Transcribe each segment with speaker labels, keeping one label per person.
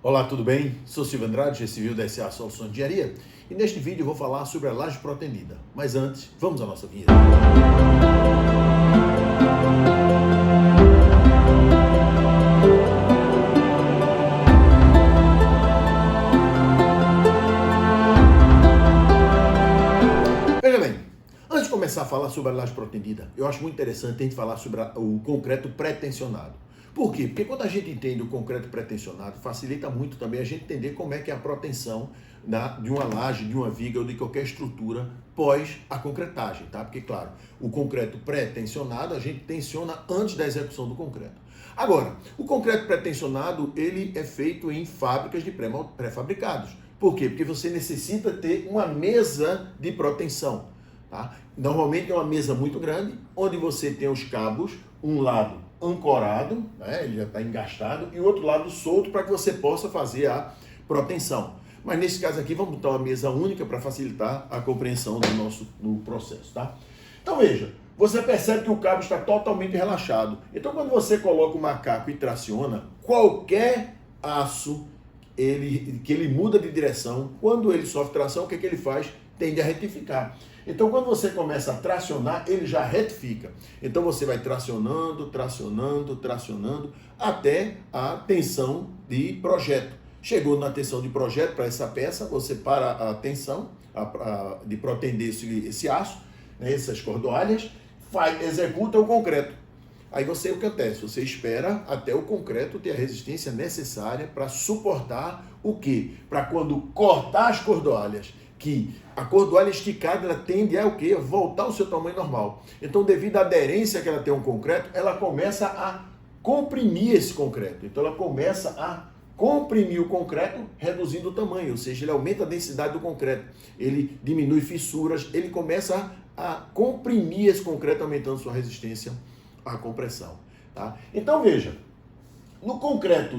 Speaker 1: Olá, tudo bem? Sou Silvio Andrade, Engenheiro Civil da SA Soluções de Engenharia, e neste vídeo eu vou falar sobre a laje protendida. Mas antes, vamos à nossa vinheta. Veja bem, antes de começar a falar sobre a laje protendida, eu acho muito interessante a gente falar sobre o concreto pré-tensionado. Por quê? Porque quando a gente entende o concreto pré-tensionado, facilita muito também a gente entender como é que é a proteção de uma laje, de uma viga ou de qualquer estrutura pós a concretagem, tá? Porque, claro, o concreto pré-tensionado a gente tensiona antes da execução do concreto. Agora, o concreto pré-tensionado, ele é feito em fábricas de pré-fabricados. Por quê? Porque você necessita ter uma mesa de proteção, tá? Normalmente é uma mesa muito grande, onde você tem os cabos, um lado ancorado, né, ele já está engastado, e o outro lado solto para que você possa fazer a proteção. Mas nesse caso aqui, vamos botar uma mesa única para facilitar a compreensão do processo, tá? Então veja, você percebe que o cabo está totalmente relaxado. Então quando você coloca o macaco e traciona, qualquer aço que ele muda de direção, quando ele sofre tração, o que ele faz? Tende a retificar. Então, quando você começa a tracionar, ele já retifica. Então, você vai tracionando, tracionando, tracionando, até a tensão de projeto. Chegou na tensão de projeto para essa peça, você para a tensão de protender esse aço, né, essas cordoalhas, executa o concreto. Aí o que acontece? Você espera até o concreto ter a resistência necessária para suportar o quê? Para quando cortar as cordoalhas, que a cordoalha esticada ela tende a o quê? Voltar ao seu tamanho normal. Então, devido à aderência que ela tem ao concreto, ela começa a comprimir esse concreto. Então, ela começa a comprimir o concreto, reduzindo o tamanho, ou seja, ele aumenta a densidade do concreto, ele diminui fissuras, ele começa a comprimir esse concreto, aumentando sua resistência à compressão. Tá? Então, veja, no concreto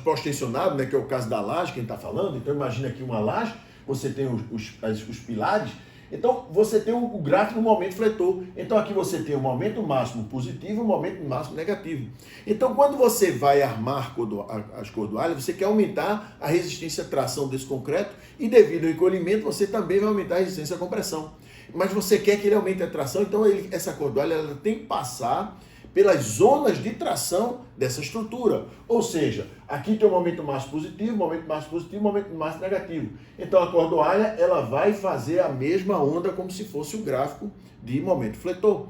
Speaker 1: pós-tensionado, né, que é o caso da laje, quem está falando, então imagina aqui uma laje, você tem os pilares, então você tem o gráfico do momento fletor. Então aqui você tem o momento máximo positivo e o momento máximo negativo. Então quando você vai armar as cordoalhas, você quer aumentar a resistência à tração desse concreto e devido ao encolhimento você também vai aumentar a resistência à compressão. Mas você quer que ele aumente a tração, então essa cordoalha ela tem que passar pelas zonas de tração dessa estrutura. Ou seja, aqui tem o momento máximo positivo, momento máximo positivo, momento máximo negativo. Então a cordoalha ela vai fazer a mesma onda como se fosse o gráfico de momento fletor.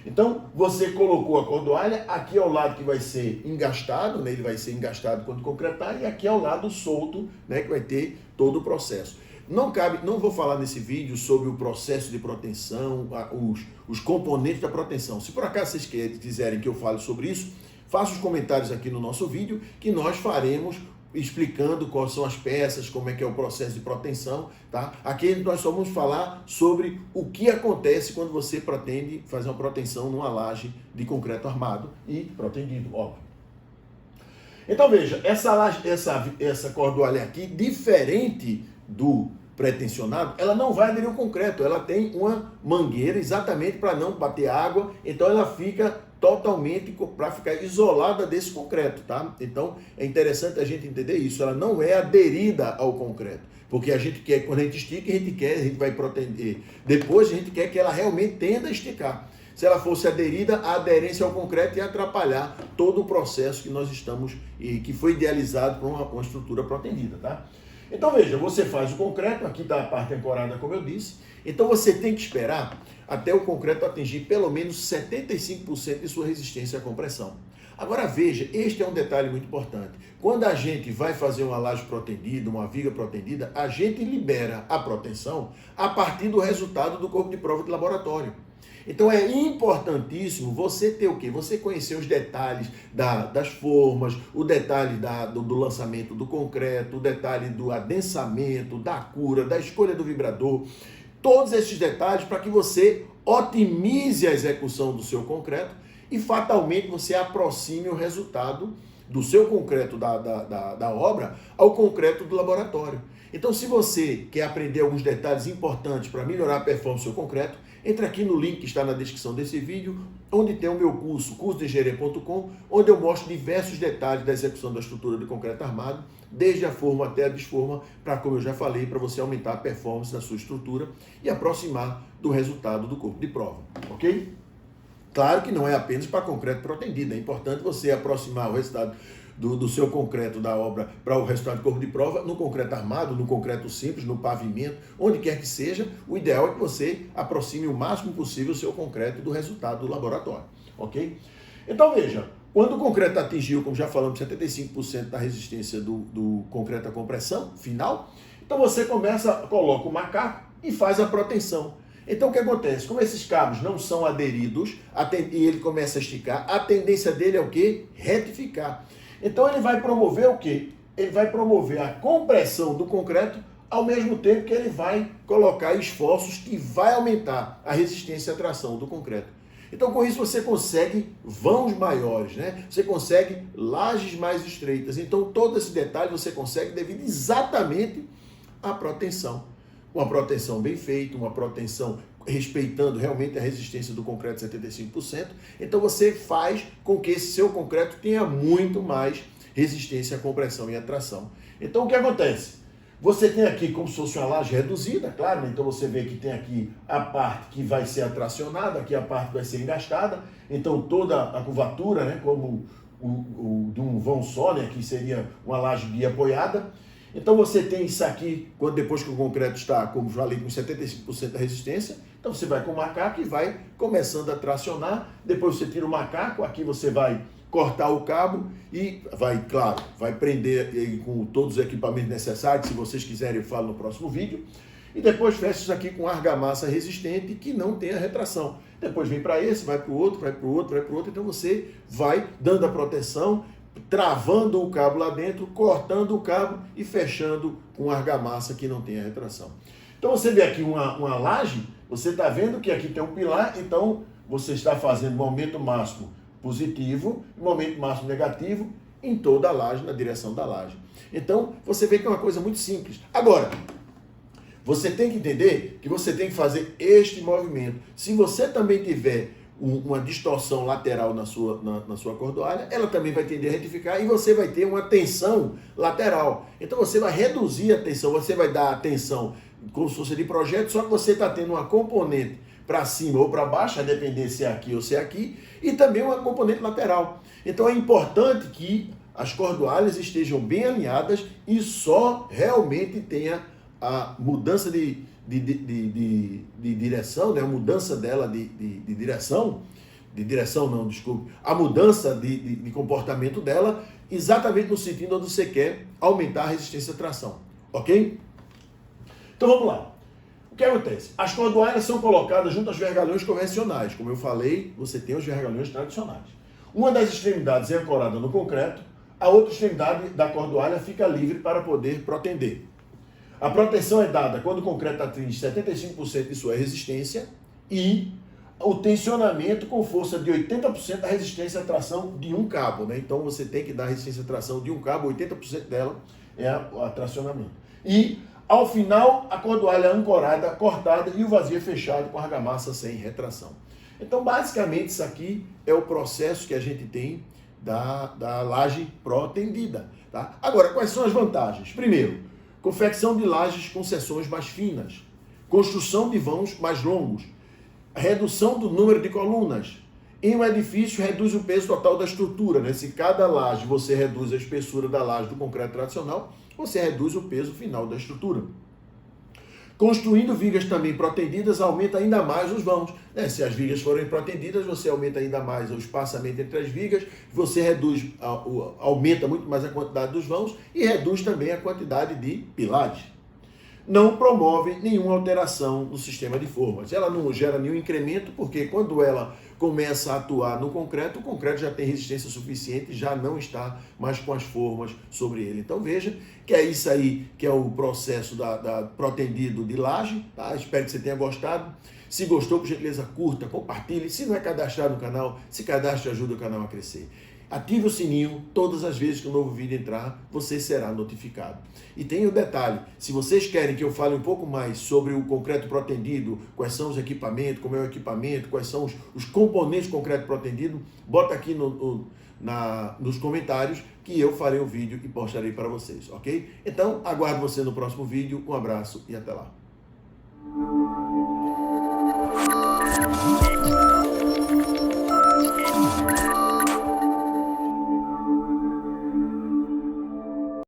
Speaker 1: Então você colocou a cordoalha, aqui é o lado que vai ser engastado, né? Ele vai ser engastado quando concretar, e aqui é o lado solto, né? Que vai ter todo o processo. Não vou falar nesse vídeo sobre o processo de proteção, os componentes da proteção. Se por acaso vocês quiserem que eu fale sobre isso, faça os comentários aqui no nosso vídeo, que nós faremos explicando quais são as peças, como é que é o processo de proteção, tá? Aqui nós só vamos falar sobre o que acontece quando você pretende fazer uma proteção numa laje de concreto armado e protendido, óbvio. Então veja, essa cordoalha aqui, diferente do pré-tensionado, ela não vai aderir ao concreto, ela tem uma mangueira exatamente para não bater água, então ela fica totalmente para ficar isolada desse concreto, tá? Então é interessante a gente entender isso, ela não é aderida ao concreto, porque a gente quer, quando a gente estica, a gente vai proteger, depois a gente quer que ela realmente tenda a esticar. Se ela fosse aderida, a aderência ao concreto ia atrapalhar todo o processo que nós estamos, e que foi idealizado para uma estrutura protendida, tá? Então veja, você faz o concreto, aqui está a parte ancorada, como eu disse, então você tem que esperar até o concreto atingir pelo menos 75% de sua resistência à compressão. Agora veja, este é um detalhe muito importante. Quando a gente vai fazer uma laje protendida, uma viga protendida, a gente libera a proteção a partir do resultado do corpo de prova de laboratório. Então é importantíssimo você ter o quê? Você conhecer os detalhes das formas, o detalhe do lançamento do concreto, o detalhe do adensamento, da cura, da escolha do vibrador. Todos esses detalhes para que você otimize a execução do seu concreto e fatalmente você aproxime o resultado do seu concreto da obra ao concreto do laboratório. Então, se você quer aprender alguns detalhes importantes para melhorar a performance do seu concreto, entre aqui no link que está na descrição desse vídeo, onde tem o meu curso.engenharia.com, onde eu mostro diversos detalhes da execução da estrutura de concreto armado, desde a forma até a desforma, para, como eu já falei, para você aumentar a performance da sua estrutura e aproximar do resultado do corpo de prova, ok? Claro que não é apenas para concreto protendido, é importante você aproximar o resultado do seu concreto da obra para o resultado do corpo de prova, no concreto armado, no concreto simples, no pavimento, onde quer que seja, o ideal é que você aproxime o máximo possível o seu concreto do resultado do laboratório, ok? Então veja, quando o concreto atingiu, como já falamos, 75% da resistência do concreto à compressão final, então você coloca o macaco e faz a proteção. Então o que acontece? Como esses cabos não são aderidos e ele começa a esticar, a tendência dele é o quê? Retificar. Então ele vai promover o quê? Ele vai promover a compressão do concreto ao mesmo tempo que ele vai colocar esforços que vai aumentar a resistência à tração do concreto. Então com isso você consegue vãos maiores, né? Você consegue lajes mais estreitas. Então todo esse detalhe você consegue devido exatamente à proteção. Uma proteção bem feita, uma proteção respeitando realmente a resistência do concreto 75%. Então você faz com que esse seu concreto tenha muito mais resistência à compressão e à tração. Então o que acontece? Você tem aqui como se fosse uma laje reduzida, claro, né? Então você vê que tem aqui a parte que vai ser atracionada, aqui a parte vai ser engastada, então toda a curvatura, né, como de um vão só, né, que seria uma laje biapoiada. Então você tem isso aqui, depois que o concreto está, como falei, com 75% da resistência, então você vai com o macaco e vai começando a tracionar, depois você tira o macaco, aqui você vai cortar o cabo e vai, claro, vai prender com todos os equipamentos necessários, se vocês quiserem eu falo no próximo vídeo, e depois fecha isso aqui com argamassa resistente que não tenha retração. Depois vem para esse, vai para o outro, vai para o outro, vai para o outro, então você vai dando a proteção, travando o cabo lá dentro, cortando o cabo e fechando com argamassa que não tenha retração. Então você vê aqui uma laje, você está vendo que aqui tem um pilar, então você está fazendo momento máximo positivo e momento máximo negativo em toda a laje, na direção da laje. Então você vê que é uma coisa muito simples. Agora, você tem que entender que você tem que fazer este movimento. Se você também tiver uma distorção lateral na sua cordoalha, ela também vai tender a retificar e você vai ter uma tensão lateral. Então você vai reduzir a tensão, você vai dar a tensão como se fosse de projeto, só que você está tendo uma componente para cima ou para baixo, a depender se é aqui ou se é aqui, e também uma componente lateral. Então é importante que as cordoalhas estejam bem alinhadas e só realmente tenha a mudança de direção, né? A mudança dela de direção não, desculpe, a mudança de comportamento dela exatamente no sentido onde você quer aumentar a resistência à tração, ok? Então vamos lá. O que acontece? As cordoalhas são colocadas junto aos vergalhões convencionais. Como eu falei, você tem os vergalhões tradicionais. Uma das extremidades é ancorada no concreto, a outra extremidade da cordoalha fica livre para poder protender. A proteção é dada quando o concreto atinge 75% de sua resistência e o tensionamento com força de 80% da resistência à tração de um cabo, né? Então você tem que dar resistência à tração de um cabo, 80% dela é o tracionamento. E ao final a cordoalha ancorada, cortada e o vazio fechado com argamassa sem retração. Então basicamente isso aqui é o processo que a gente tem da laje protendida, tá? Agora, quais são as vantagens? Primeiro, confecção de lajes com seções mais finas, construção de vãos mais longos, redução do número de colunas. Em um edifício, reduz o peso total da estrutura, né? Se cada laje você reduz a espessura da laje do concreto tradicional, você reduz o peso final da estrutura. Construindo vigas também protendidas, aumenta ainda mais os vãos, né? Se as vigas forem protendidas, você aumenta ainda mais o espaçamento entre as vigas, você aumenta muito mais a quantidade dos vãos e reduz também a quantidade de pilares. Não promove nenhuma alteração no sistema de formas. Ela não gera nenhum incremento, porque quando ela começa a atuar no concreto, o concreto já tem resistência suficiente, já não está mais com as formas sobre ele. Então veja que é isso aí que é o processo da protendido de laje, tá? Espero que você tenha gostado. Se gostou, por gentileza, curta, compartilhe. Se não é cadastrado no canal, se cadastre, ajuda o canal a crescer. Ative o sininho, todas as vezes que um novo vídeo entrar, você será notificado. E tem o detalhe, se vocês querem que eu fale um pouco mais sobre o concreto protendido, quais são os equipamentos, como é o equipamento, quais são os componentes do concreto protendido, bota aqui nos comentários que eu farei o vídeo e postarei para vocês, ok? Então, aguardo você no próximo vídeo, um abraço e até lá.